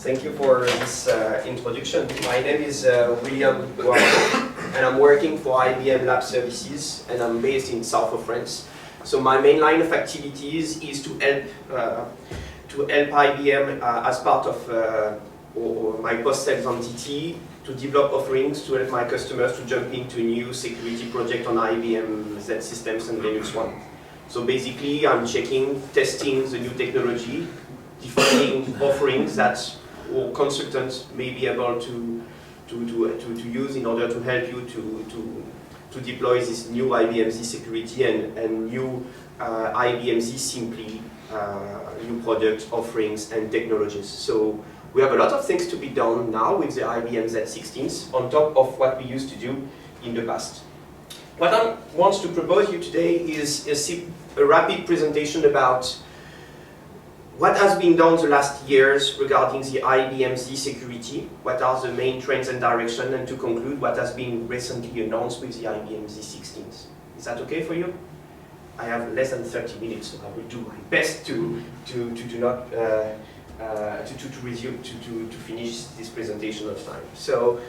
Thank you for this introduction. My name is William and I'm working for IBM Lab Services, and I'm based in south of France. So my main line of activities is to help IBM as part of my post-sales entity to develop offerings to help my customers to jump into a new security project on IBM Z systems and Linux One. So basically, I'm checking, testing the new technology, defining offerings that our consultants may be able to use in order to help you to deploy this new IBM Z Security and new IBM Z Simply new product offerings and technologies. So we have a lot of things to be done now with the IBM Z16s on top of what we used to do in the past. What I want to propose you today is a rapid presentation about what has been done the last years regarding the IBM Z Security, what are the main trends and direction, and to conclude what has been recently announced with the IBM Z16s. Is that okay for you? I have less than 30 minutes, so I will do my best to finish this presentation on time. So,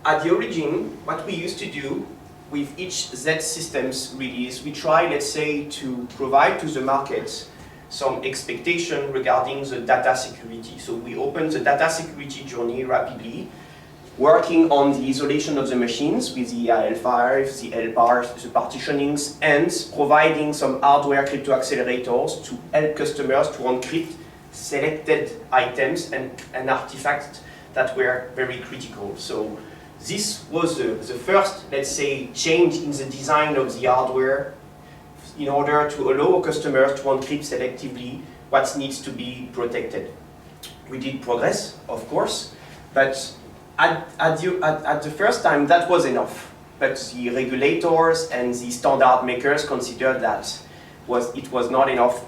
at the origin, what we used to do with each Z systems release, we try, let's say, to provide to the market some expectation regarding the data security. So we open the data security journey rapidly, working on the isolation of the machines with the IL5, the LPAR, the partitionings, and providing some hardware crypto accelerators to help customers to encrypt selected items and artifacts that were very critical. So this was the first, let's say, change in the design of the hardware in order to allow customers to encrypt selectively what needs to be protected. We did progress, of course, but at the first time that was enough. But the regulators and the standard makers considered that it was not enough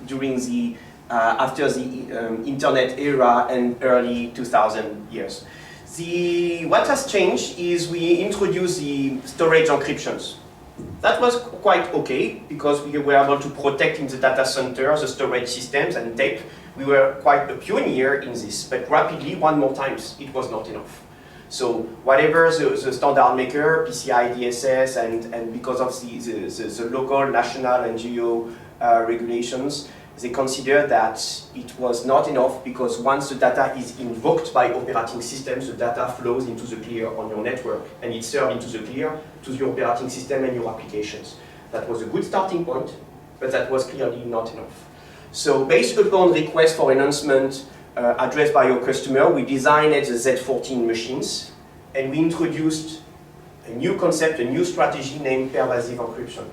during the after the internet era and early 2000 years. What has changed is we introduced the storage encryptions. That was quite okay because we were able to protect in the data center the storage systems and tape. We were quite a pioneer in this, but rapidly, one more time, it was not enough. So whatever the standard maker, PCI DSS, and because of the local, national, and geo regulations, they considered that it was not enough because once the data is invoked by operating systems, the data flows into the clear on your network and it's served into the clear to your operating system and your applications. That was a good starting point, but that was clearly not enough. So based upon request for enhancement addressed by your customer, we designed the Z14 machines and we introduced a new concept, a new strategy named Pervasive Encryption.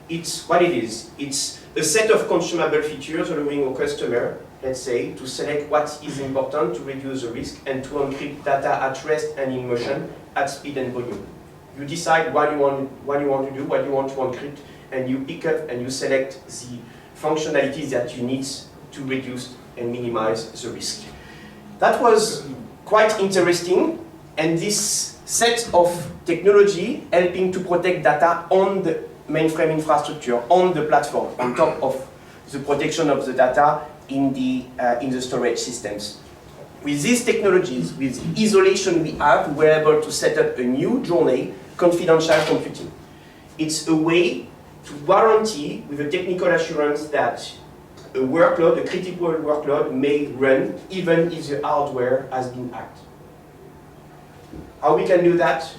It's what it is. It's a set of consumable features allowing a customer, let's say, to select what is important to reduce the risk and to encrypt data at rest and in motion at speed and volume. You decide what you want to do, what you want to encrypt, and you pick up and you select the functionalities that you need to reduce and minimize the risk. That was quite interesting, and this set of technology helping to protect data on the mainframe infrastructure, on the platform, on top of the protection of the data in the storage systems. With these technologies, with the isolation we have, we're able to set up a new journey, confidential computing. It's a way to guarantee with a technical assurance that a workload, a critical workload, may run even if the hardware has been hacked. How we can do that?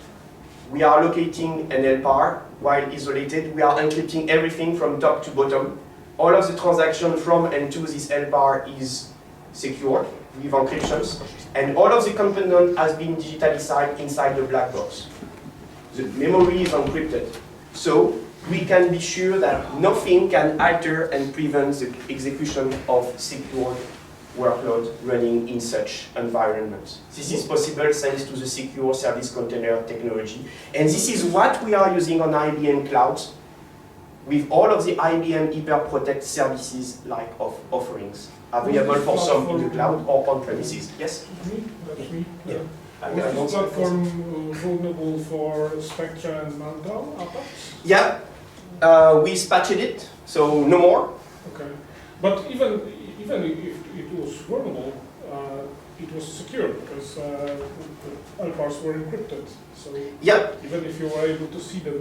We are locating an LPAR while isolated. We are encrypting everything from top to bottom. All of the transaction from and to this LPAR is secured with encryptions, and all of the component has been digitalized inside the black box. The memory is encrypted, so we can be sure that nothing can alter and prevent the execution of secured workload running in such environments. This is possible thanks to the secure service container technology. And this is what we are using on IBM Cloud with all of the IBM HyperProtect services like offerings available for some in the cloud or on premises. Yes? That's me. Yeah. Was the platform vulnerable for Spectre and Manta attacks? Yeah, we patched it, so no more. Okay, but even if it was vulnerable, it was secure because all parts were encrypted. So Yeah. even if you were able to see the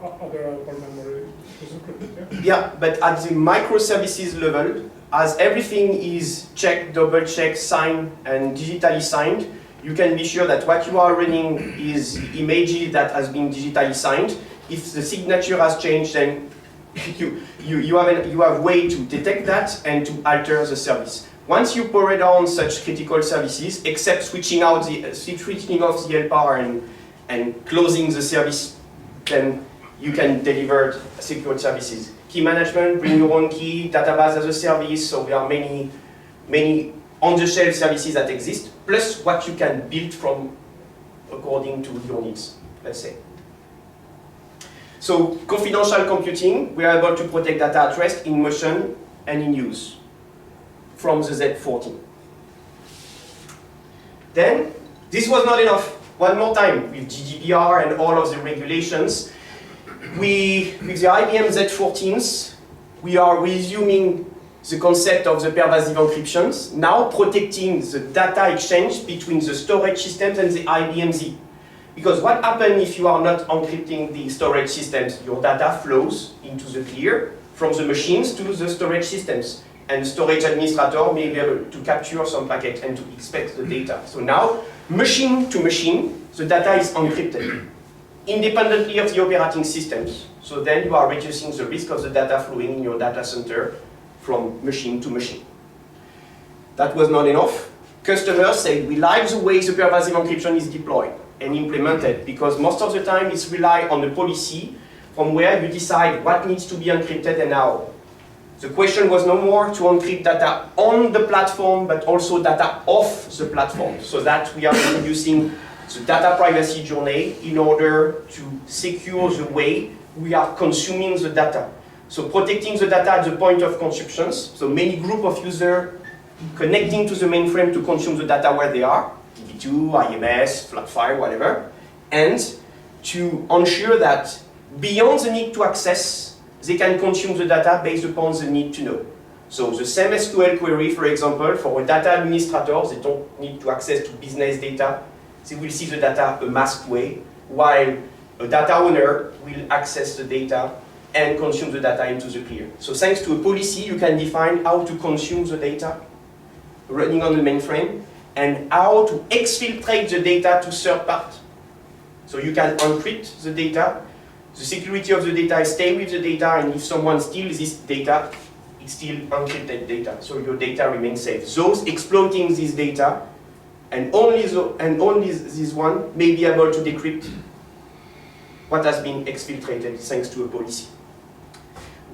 other part memory, it was encrypted. Yeah, but at the microservices level, as everything is checked, double-checked, signed, and digitally signed, you can be sure that what you are running is images that has been digitally signed. If the signature has changed, then you have way to detect that and to alter the service. Once you power down such critical services, except switching off the LPAR and closing the service, then you can deliver secure services. Key management, bring your own key, database as a service, so there are many on-the-shelf services that exist, plus what you can build from according to your needs, let's say. So confidential computing, we are able to protect data at rest, in motion, and in use from the Z14. Then, this was not enough. One more time, with GDPR and all of the regulations, with the IBM Z14s, we are resuming the concept of the pervasive encryptions, now protecting the data exchange between the storage systems and the IBM Z. Because what happens if you are not encrypting the storage systems? Your data flows into the clear from the machines to the storage systems. And the storage administrator may be able to capture some packet and to expect the data. So now, machine to machine, the data is encrypted, independently of the operating systems. So then you are reducing the risk of the data flowing in your data center from machine to machine. That was not enough. Customers said, we like the way the pervasive encryption is deployed and implemented, because most of the time it's rely on the policy from where you decide what needs to be encrypted and how. The question was no more to encrypt data on the platform, but also data off the platform, so that we are introducing the data privacy journey in order to secure the way we are consuming the data. So protecting the data at the point of consumptions, so many group of users connecting to the mainframe to consume the data where they are, DB2, IMS, flat file, whatever, and to ensure that beyond the need to access, they can consume the data based upon the need to know. So the same SQL query, for example, for a data administrator, they don't need to access to business data. They will see the data a masked way, while a data owner will access the data and consume the data into the clear. So thanks to a policy, you can define how to consume the data running on the mainframe and how to exfiltrate the data to third party. So you can encrypt the data. The security of the data stays with the data, and if someone steals this data, it's still encrypted data, so your data remains safe. Those exploiting this data, and only this one, may be able to decrypt what has been exfiltrated thanks to a policy.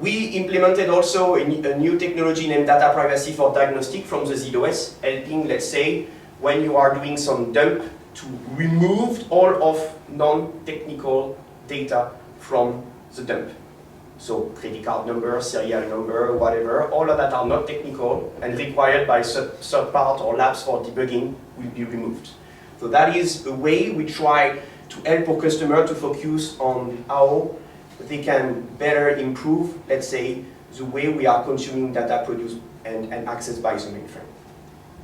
We implemented also a new technology named data privacy for diagnostic from the ZOS, helping, let's say, when you are doing some dump, to remove all of non-technical data from the dump. So credit card number, serial number, whatever, all of that are not technical and required by third part or labs for debugging will be removed. So that is a way we try to help our customer to focus on how they can better improve, let's say, the way we are consuming data produced and accessed by the mainframe.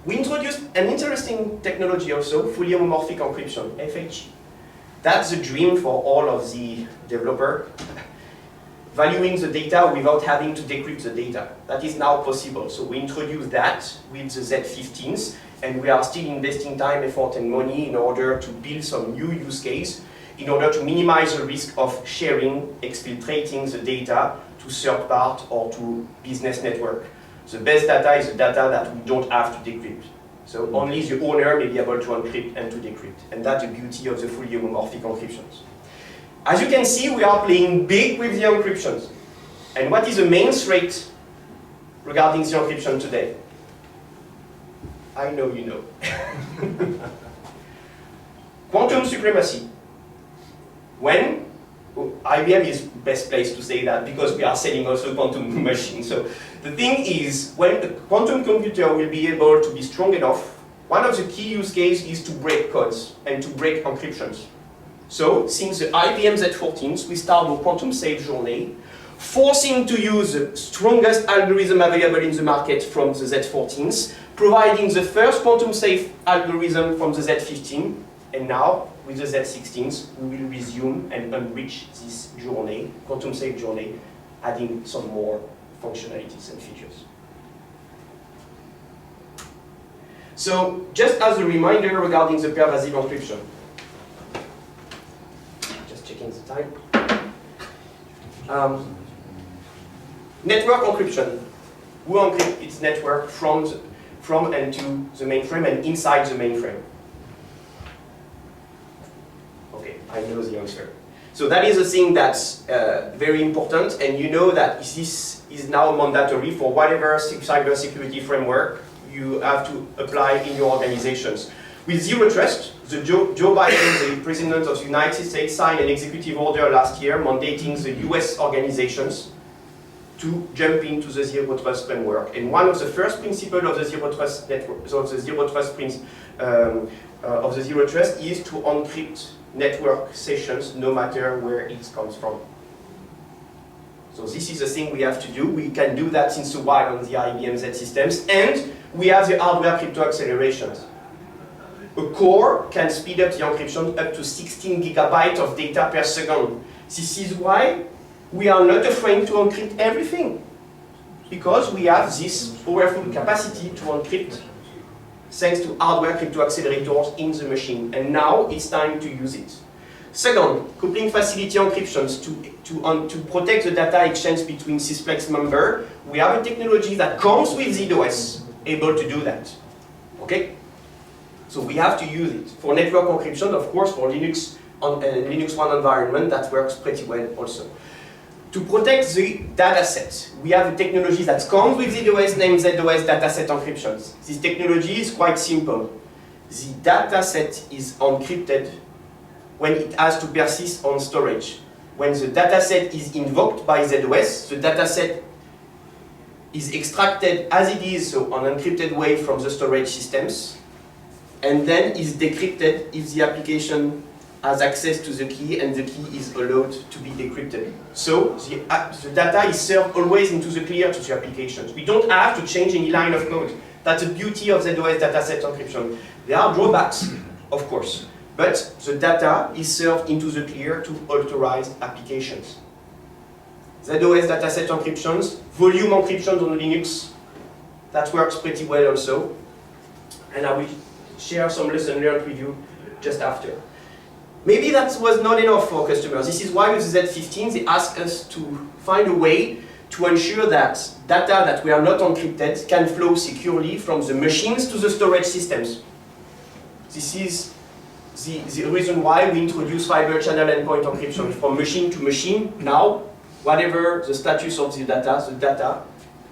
We introduced an interesting technology also, fully homomorphic encryption, FHE. That's the dream for all of the developers. Valuing the data without having to decrypt the data. That is now possible. So we introduced that with the Z15s, and we are still investing time, effort, and money in order to build some new use case, in order to minimize the risk of sharing, exfiltrating the data to third part or to business network. The best data is the data that we don't have to decrypt. So only the owner may be able to encrypt and to decrypt. And that's the beauty of the fully homomorphic encryptions. As you can see, we are playing big with the encryptions. And what is the main threat regarding the encryption today? I know you know. Quantum supremacy. When? IBM is best place to say that because we are selling also quantum machines. So the thing is, when a quantum computer will be able to be strong enough, one of the key use cases is to break codes and to break encryptions. So, since the IBM Z14s, we start the quantum safe journey, forcing to use the strongest algorithm available in the market from the Z14s, providing the first quantum safe algorithm from the Z15, and now, with the Z16s, we will resume and enrich this journey, quantum safe journey, adding some more functionalities and features. So, just as a reminder regarding the pervasive encryption, just checking the time. Network encryption. Who encrypts its network from and to the mainframe and inside the mainframe? Okay, I know the answer. So that is a thing that's very important, and you know that this is now mandatory for whatever cybersecurity framework you have to apply in your organizations. With Zero Trust, Joe Biden, the President of the United States, signed an executive order last year mandating the US organizations to jump into the Zero Trust framework. And one of the first principles of the Zero Trust network, of the Zero Trust is to encrypt network sessions no matter where it comes from. So this is the thing we have to do. We can do that since a while on the IBM Z systems, and we have the hardware crypto accelerations. A core can speed up the encryption up to 16 gigabytes of data per second. This is why we are not afraid to encrypt everything, because we have this powerful capacity to encrypt thanks to hardware crypto accelerators in the machine, and now it's time to use it. Second, coupling facility encryptions to protect the data exchange between sysplex members. We have a technology that comes with ZOS, able to do that. Okay? So we have to use it. For network encryption, of course, for Linux Linux One environment, that works pretty well also. To protect the dataset, we have a technology that comes with ZOS named ZOS dataset encryptions. This technology is quite simple. The dataset is encrypted when it has to persist on storage. When the dataset is invoked by ZOS, the dataset is extracted as it is, so on an encrypted way from the storage systems, and then is decrypted if the application has access to the key and the key is allowed to be decrypted. So the data is served always into the clear to the applications. We don't have to change any line of code. That's the beauty of ZOS dataset encryption. There are drawbacks, of course, but the data is served into the clear to authorized applications. ZOS dataset encryptions, volume encryption on Linux, that works pretty well also. And I will share some lesson learned with you just after. Maybe that was not enough for customers. This is why with the Z15 they asked us to find a way to ensure that data that were not encrypted can flow securely from the machines to the storage systems. This is the reason why we introduce fiber channel endpoint encryption from machine to machine. Now, whatever the status of the data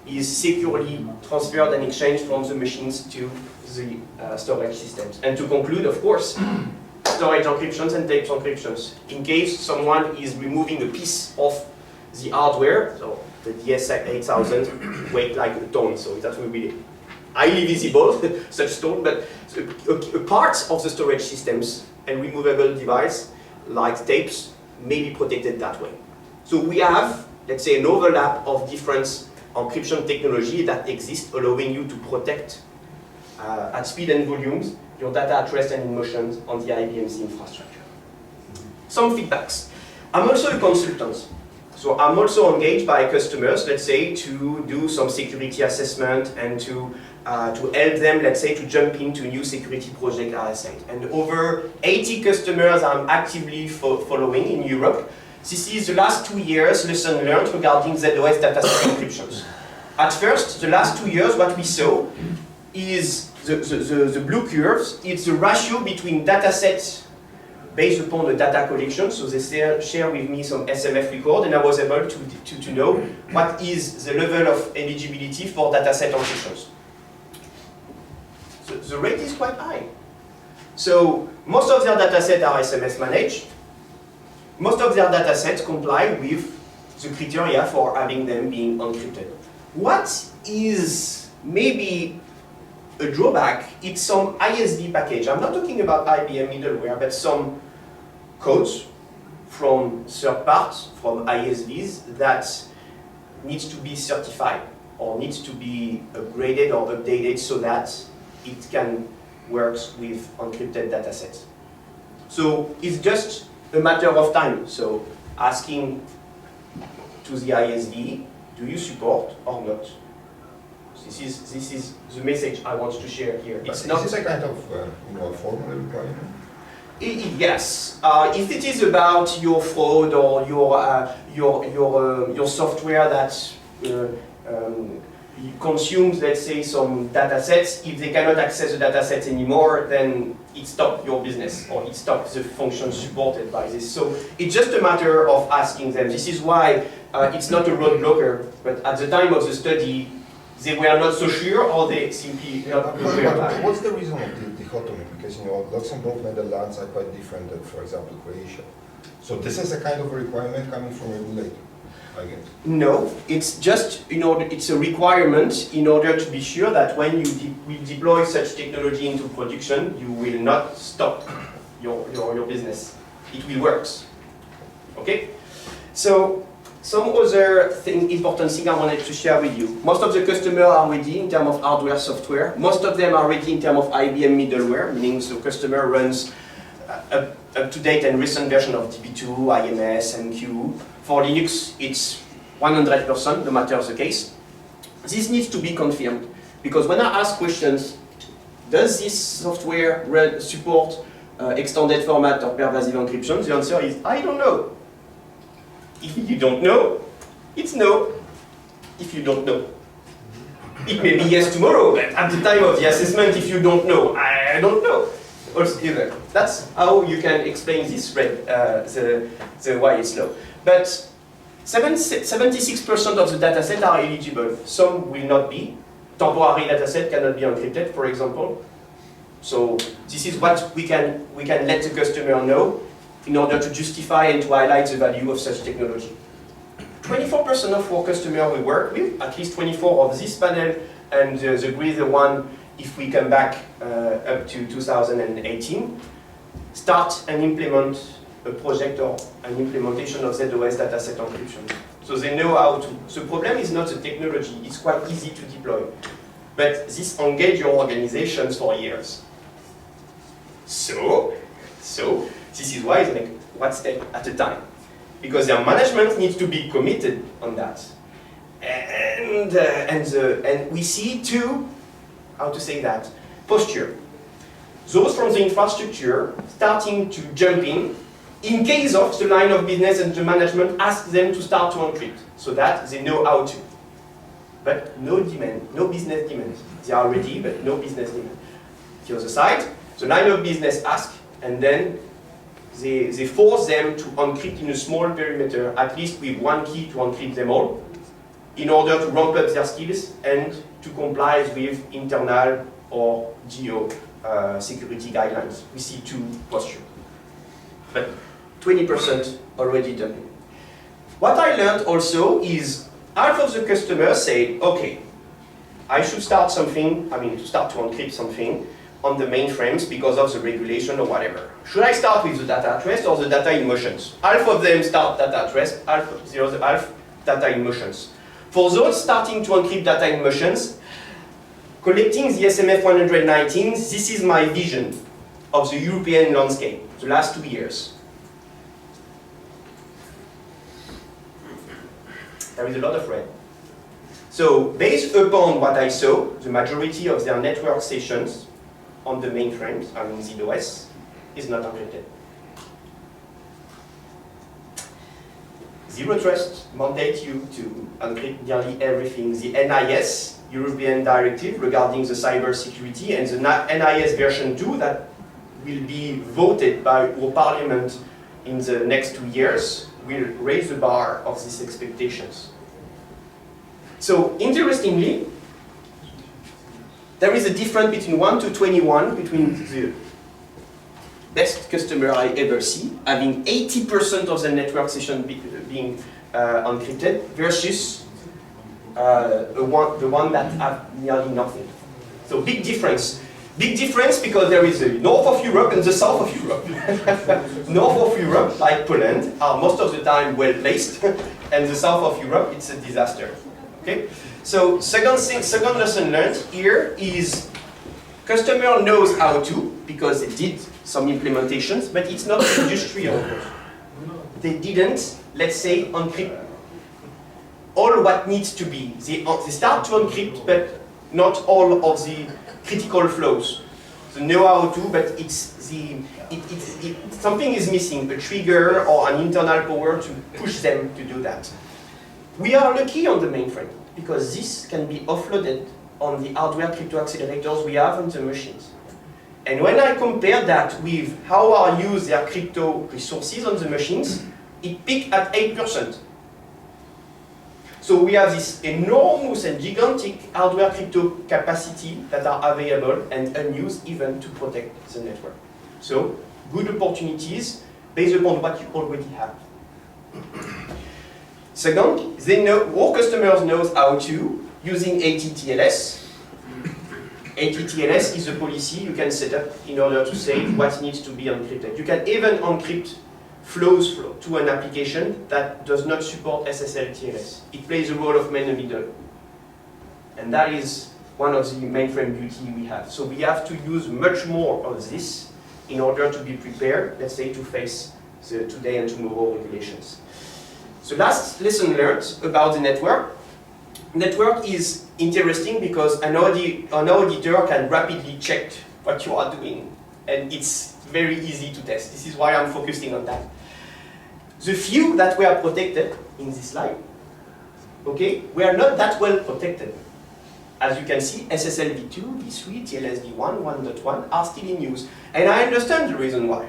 is securely transferred and exchanged from the machines to the storage systems. And to conclude, of course, storage encryptions and tape encryptions. In case someone is removing a piece of the hardware, so the DS8000 weighs like a ton, so that will be highly visible, such stone, but a part of the storage systems and removable device, like tapes, may be protected that way. So we have, let's say, an overlap of different encryption technology that exists, allowing you to protect at speed and volumes your data at rest and in motion on the IBM Z infrastructure. Some feedbacks. I'm also a consultant. So I'm also engaged by customers, let's say, to do some security assessment and to help them, let's say, to jump into a new security project RSA. And over 80 customers I'm actively following in Europe. This is the last 2 years lesson learned regarding ZOS dataset encryptions. At first, the last 2 years, what we saw is the blue curves. It's the ratio between datasets based upon the data collection. So they share with me some SMF record, and I was able to know what is the level of eligibility for dataset encryptions. So the rate is quite high. So most of their datasets are SMS managed. Most of their datasets comply with the criteria for having them being encrypted. What is maybe a drawback? It's some ISV package. I'm not talking about IBM middleware, but some codes from third parts, from ISVs, that needs to be certified or needs to be upgraded or updated so that it can work with encrypted datasets. So it's just a matter of time. So asking to the ISV, do you support or not? This is the message I want to share here. Is this a kind of a formal requirement? Yes. If it is about your fraud or your software that consumes, let's say, some data sets, if they cannot access the data sets anymore, then it stops your business or it stops the function supported by this. So it's just a matter of asking them. This is why it's not a roadblocker, but at the time of the study, they were not so sure, or they simply not aware. But what's the reason of the dichotomy? Because Luxembourg, Netherlands are quite different than, for example, Croatia. So this is a kind of a requirement coming from a regulator, I guess. No, it's just it's a requirement in order to be sure that when you will deploy such technology into production, you will not stop your business. It will work. Okay? So some other important thing I wanted to share with you. Most of the customers are ready in terms of hardware, software. Most of them are ready in terms of IBM middleware, meaning the customer runs up-to-date and recent version of DB2, IMS, MQ. For Linux, it's 100%, no matter the case. This needs to be confirmed, because when I ask questions, does this software support extended format or pervasive encryption? The answer is, I don't know. If you don't know, it's no. If you don't know, it may be yes tomorrow, but at the time of the assessment, if you don't know, I don't know. Altogether. That's how you can explain this the why it's low. But 76% of the dataset are eligible. Some will not be. Temporary dataset cannot be encrypted, for example. So this is what we can let the customer know in order to justify and to highlight the value of such technology. 24% of our customers we work with, at least 24 of this panel, and the greater one, if we come back up to 2018, start and implement a project or an implementation of ZOS dataset encryption. So they know how to. The problem is not the technology, it's quite easy to deploy. But this engages your organizations for years. So this is why it's like one step at a time. Because their management needs to be committed on that. And we see two, how to say that, posture. Those from the infrastructure starting to jump in case of the line of business and the management ask them to start to encrypt, so that they know how to. But no demand, no business demand. They are ready, but no business demand. The other side, the line of business ask, and then they force them to encrypt in a small perimeter, at least with one key to encrypt them all, in order to ramp up their skills and to comply with internal or geo security guidelines. We see two postures. But 20% already done. What I learned also is half of the customers say, okay, I should start something, to start to encrypt something on the mainframes because of the regulation or whatever. Should I start with the data at rest or the data in motions? Half of them start data at rest, the other half data in motions. For those starting to encrypt data in motions, collecting the SMF 119, this is my vision of the European landscape, the last 2 years. There is a lot of red. So, based upon what I saw, the majority of their network sessions on the mainframes, ZOS, is not encrypted. Zero Trust mandates you to encrypt nearly everything. The NIS, European Directive regarding the cyber security, and the NIS version 2 that will be voted by our parliament in the next 2 years will raise the bar of these expectations. So, interestingly, there is a difference between 1 to 21 between the best customer I ever see, having 80% of the network session being encrypted, versus the one that have nearly nothing. So big difference. Big difference because there is the north of Europe and the south of Europe. North of Europe, like Poland, are most of the time well placed, and the south of Europe, it's a disaster. Okay? So second lesson learned here is customer knows how to, because they did some implementations, but it's not industrial. They didn't, let's say, encrypt all what needs to be. They start to encrypt, but not all of the critical flows. They know how to, but something is missing, a trigger or an internal power to push them to do that. We are lucky on the mainframe, because this can be offloaded on the hardware crypto accelerators we have on the machines. And when I compare that with how are used their crypto resources on the machines, it peaked at 8%. So we have this enormous and gigantic hardware crypto capacity that are available and unused even to protect the network. So good opportunities based upon what you already have. Second, all customers know how to using ATTLS. ATTLS is a policy you can set up in order to say what needs to be encrypted. You can even encrypt flows to an application that does not support SSL-TLS. It plays the role of man in the middle. And that is one of the mainframe beauty we have. So we have to use much more of this in order to be prepared, let's say, to face the today and tomorrow regulations. So last lesson learned about the network. Network is interesting because an auditor can rapidly check what you are doing. And it's very easy to test. This is why I'm focusing on that. The few that were protected in this slide, okay, were not that well protected. As you can see, SSL v2, v3, TLS v1, 1.1 are still in use. And I understand the reason why.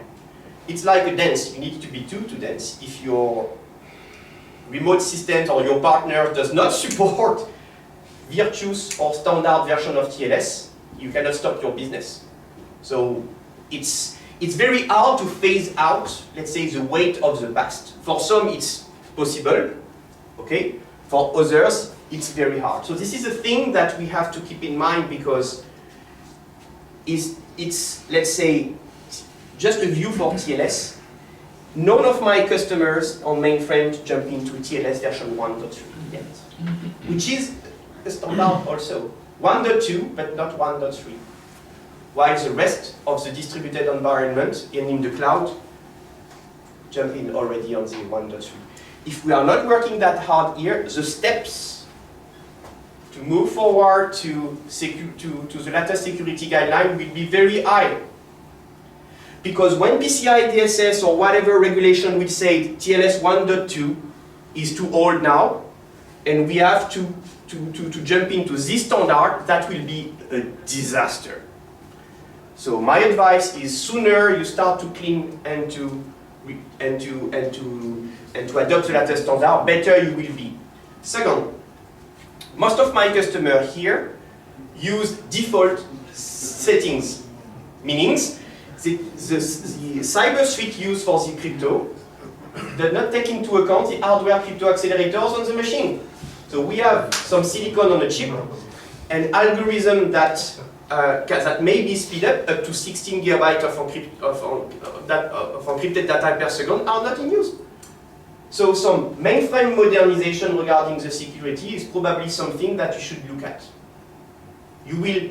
It's like a dance. You need to be two to dance. If your remote system or your partner does not support virtuous or standard version of TLS, you cannot stop your business. So it's very hard to phase out, let's say, the weight of the past. For some, it's possible, okay? For others, it's very hard. So this is a thing that we have to keep in mind because it's, let's say, just a view for TLS. None of my customers on mainframe jump into TLS version 1.3 yet, which is a standard also. 1.2, but not 1.3. While the rest of the distributed environment and in the cloud jump in already on the 1.3. If we are not working that hard here, the steps to move forward to the latest security guideline will be very high. Because when PCI DSS or whatever regulation will say TLS 1.2 is too old now, and we have to jump into this standard, that will be a disaster. So my advice is sooner you start to clean and to adopt the latest standard, better you will be. Second, most of my customers here use default settings, meaning the cyber suite used for the crypto does not take into account the hardware crypto accelerators on the machine. So we have some silicon on a chip and algorithm that may be speed up to 16 gigabytes of encrypted data per second are not in use. So some mainframe modernization regarding the security is probably something that you should look at. You will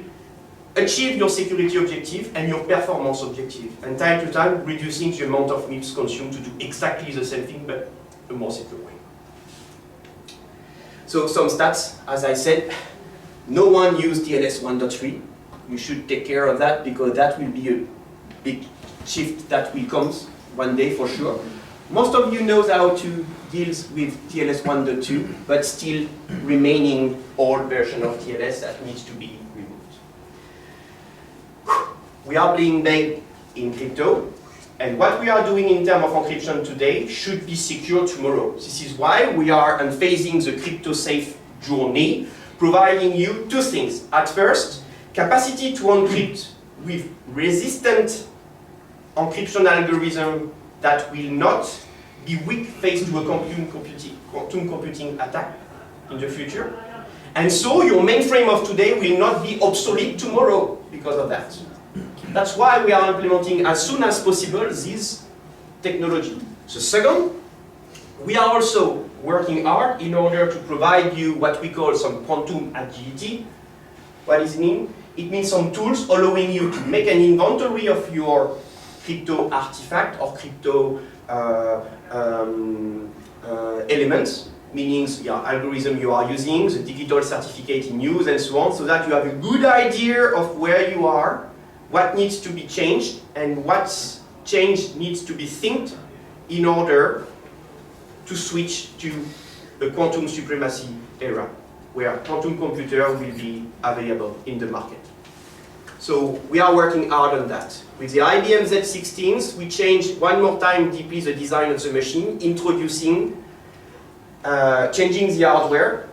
achieve your security objective and your performance objective, and time to time reducing the amount of MIPS consumed to do exactly the same thing but a more secure way. So some stats, as I said, no one used TLS 1.3. You should take care of that because that will be a big shift that will come one day for sure. Most of you know how to deal with TLS 1.2, but still remaining old version of TLS that needs to be removed. We are playing big in crypto, and what we are doing in terms of encryption today should be secure tomorrow. This is why we are unphasing the crypto safe journey, providing you two things. At first, capacity to encrypt with resistant encryption algorithm that will not be weak faced to a quantum computing attack in the future. And so your mainframe of today will not be obsolete tomorrow because of that. That's why we are implementing as soon as possible this technology. So second, we are also working hard in order to provide you what we call some quantum agility. What does it mean? It means some tools allowing you to make an inventory of your crypto artifact or crypto elements, meaning the algorithm you are using, the digital certificate in use and so on, so that you have a good idea of where you are, what needs to be changed, and what change needs to be synced in order to switch to a quantum supremacy era, where quantum computer will be available in the market. So we are working hard on that. With the IBM Z16s, we changed one more time deeply the design of the machine, introducing, changing the hardware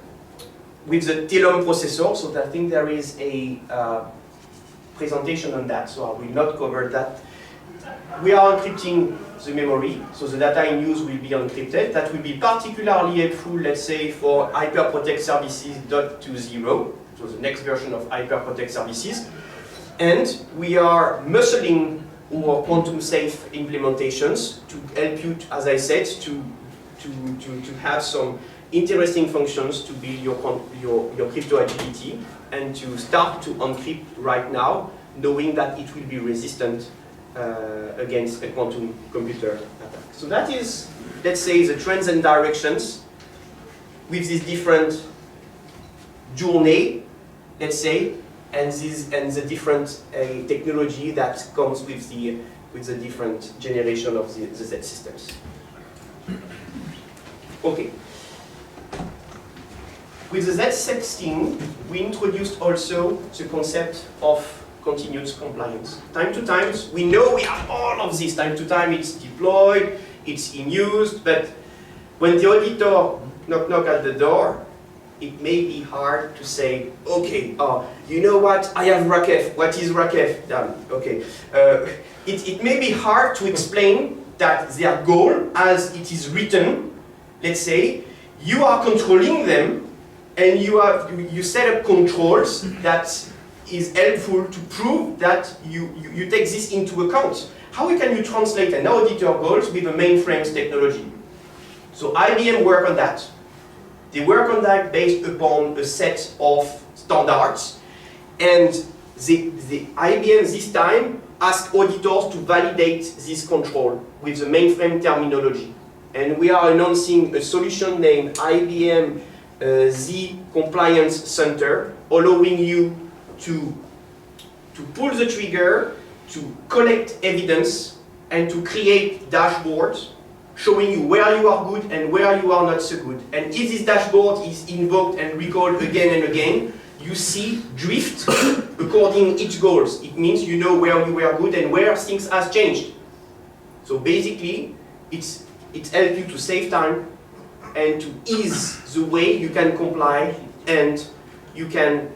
with the Telum processor. So I think there is a presentation on that, so I will not cover that. We are encrypting the memory, so the data in use will be encrypted. That will be particularly helpful, let's say, for hyperprotect services 2.0, so the next version of hyperprotect services. And we are muscling our quantum safe implementations to help you, as I said, to have some interesting functions to build your crypto agility and to start to encrypt right now, knowing that it will be resistant against a quantum computer attack. So that is, let's say, the trends and directions with this different journey, let's say, and the different technology that comes with the different generation of the Z systems. Okay. With the Z16, we introduced also the concept of continuous compliance. Time to time, we know we have all of this. Time to time, it's deployed, it's in use, but when the auditor knock at the door, it may be hard to say, okay, you know what, I have RACF. What is RACF? Done. Okay. It may be hard to explain that their goal, as it is written, let's say, you are controlling them, and you set up controls that is helpful to prove that you take this into account. How can you translate an auditor goals with a mainframes technology? So IBM work on that. They work on that based upon a set of standards, and the IBM this time asked auditors to validate this control with the mainframe terminology. And we are announcing a solution named IBM Z Compliance Center, allowing you to pull the trigger, to collect evidence, and to create dashboards showing you where you are good and where you are not so good. And if this dashboard is invoked and recalled again and again, you see drift according each goals. It means you know where you were good and where things has changed. So basically, it's helps you to save time and to ease the way you can comply and you can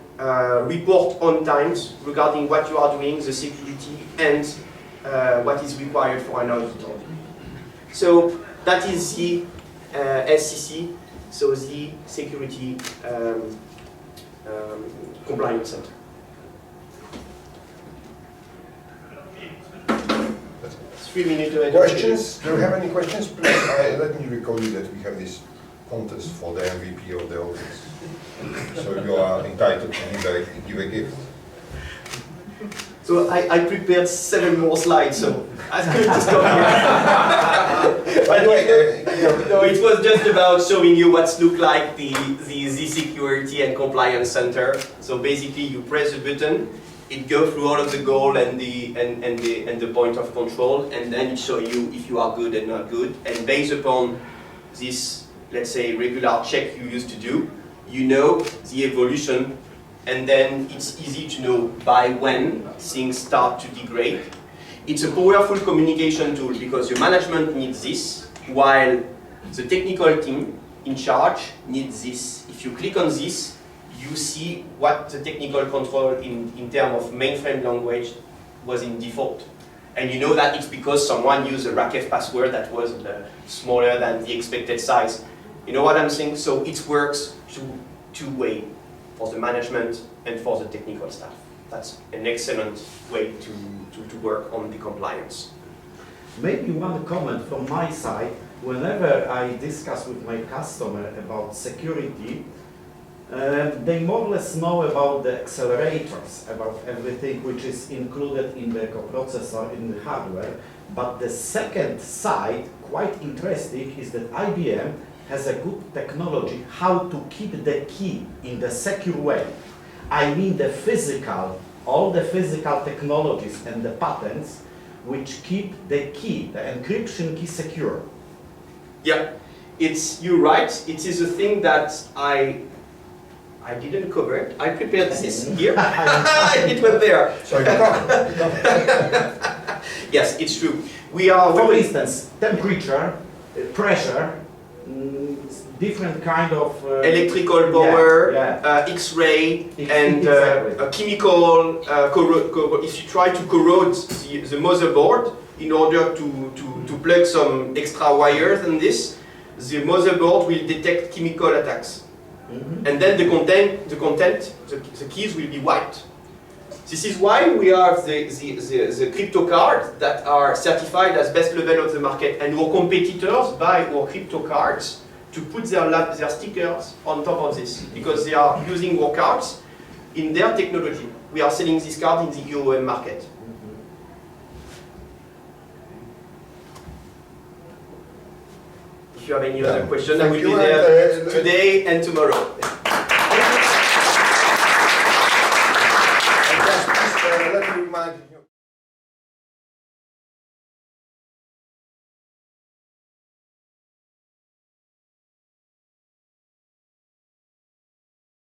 report on times regarding what you are doing, the security, and what is required for an auditor. So that is the SCC, so the Security Compliance Center. It's 3 minutes. Questions? Do you have any questions? Please, let me recall you that we have this contest for the MVP of the audience. So you are entitled to give a gift. So I prepared 7 more slides, so I couldn't to stop here. By the way, no, it was just about showing you what's look like the Z Security and Compliance Center. So basically, you press a button, it goes through all of the goal and the point of control, and then it shows you if you are good and not good. And based upon this, let's say, regular check you used to do, you know the evolution. And then it's easy to know by when things start to degrade. It's a powerful communication tool because your management needs this, while the technical team in charge needs this. If you click on this, you see what the technical control in terms of mainframe language was in default. And you know that it's because someone used a RACF password that was smaller than the expected size. You know what I'm saying? So it works two ways. for the management, and for the technical staff. That's an excellent way to work on the compliance. Maybe one comment from my side. Whenever I discuss with my customer about security, they more or less know about the accelerators, about everything which is included in the coprocessor, in the hardware. But the second side, quite interesting, is that IBM has a good technology how to keep the key in the secure way. I mean the physical, all the physical technologies and the patents which keep the key, the encryption key secure. Yeah, you're right. It is a thing that I didn't cover it. I prepared this here. It was there. So you cover. Yes, it's true. We are. For instance, temperature, pressure, different kind of electrical power, yeah. X-ray, and Exactly. a chemical. If you try to corrode the motherboard in order to plug some extra wires in this, the motherboard will detect chemical attacks. Mhm. And then the keys will be wiped. This is why we have the crypto cards that are certified as best level of the market, and our competitors buy our crypto cards to put their stickers on top of this, because they are using our cards in their technology. We are selling this card in the EOM market. If you have any other question, I will be there today and tomorrow. And just please, let me remind you.